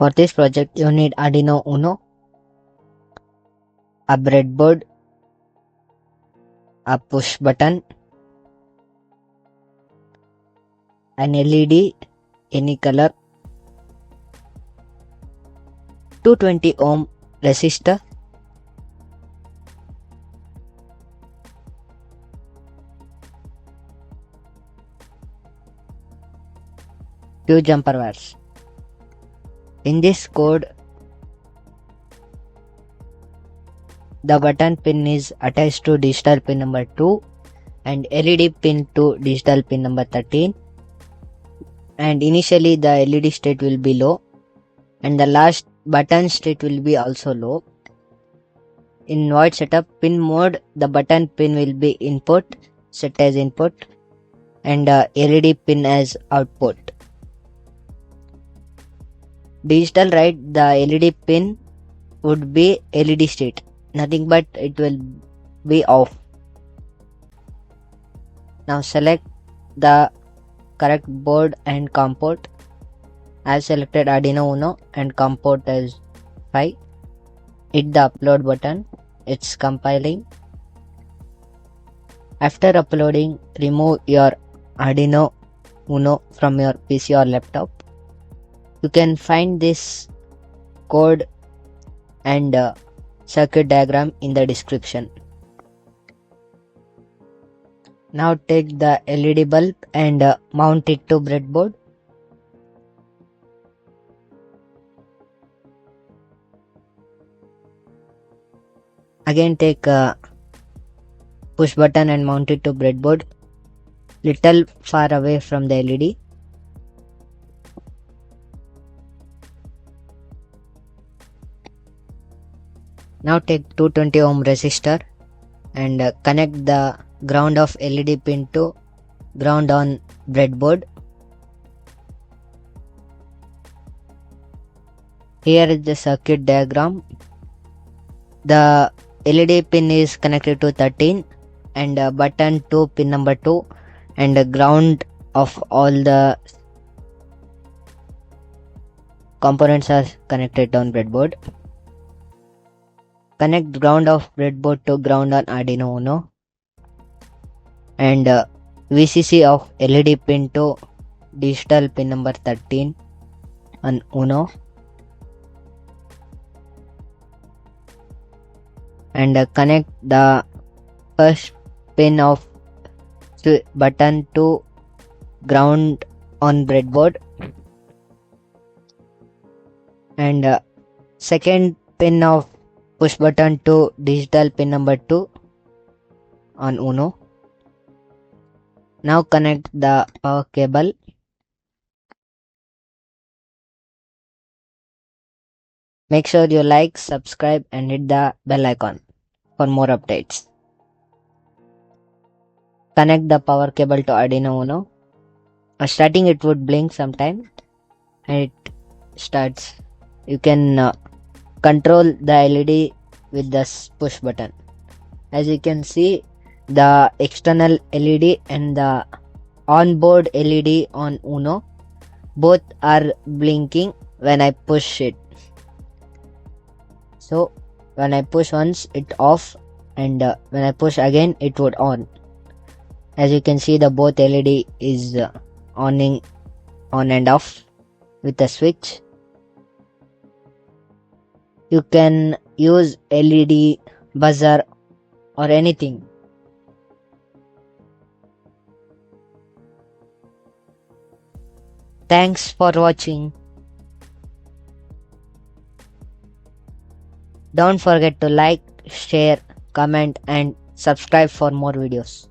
For this project, you need Arduino Uno, a breadboard, a push button, an LED, any color, 220 ohm resistor, few jumper wires. In this code, the button pin is attached to digital pin number 2 and LED pin to digital pin number 13, and initially the LED state will be low and the last button state will be also low. In void setup pin mode, the button pin will be input, set as input, and LED pin as output. Digital write, the LED pin would be LED state, nothing but it will be off. Now select the correct board and COM port. I have selected Arduino Uno and COM port as 5. Hit the upload button. It's compiling. After uploading, remove your Arduino Uno from your PC or laptop. You can find this code and circuit diagram in the description. Now take the LED bulb and mount it to breadboard. Again take a push button and mount it to breadboard, little far away from the LED. Now take 220 ohm resistor and connect the ground of LED pin to ground on breadboard. Here is the circuit diagram. The LED pin is connected to 13 and button to pin number 2 and the ground of all the components are connected on breadboard. Connect ground of breadboard to ground on Arduino Uno and VCC of LED pin to digital pin number 13 on Uno, and connect the first pin of button to ground on breadboard and second pin of push button to digital pin number 2 on Uno. Now connect the power cable. Make sure you like, subscribe and hit the bell icon for more updates. Connect the power cable to Arduino Uno. Starting it would blink sometime and it starts. You can control the LED with the push button. As you can see, the external LED and the onboard LED on Uno both are blinking when I push it. So when I push once it off and when I push again it would on. As you can see, the both LED is on and off with a switch. You can use LED, buzzer or anything. Thanks for watching. Don't forget to like, share, comment and subscribe for more videos.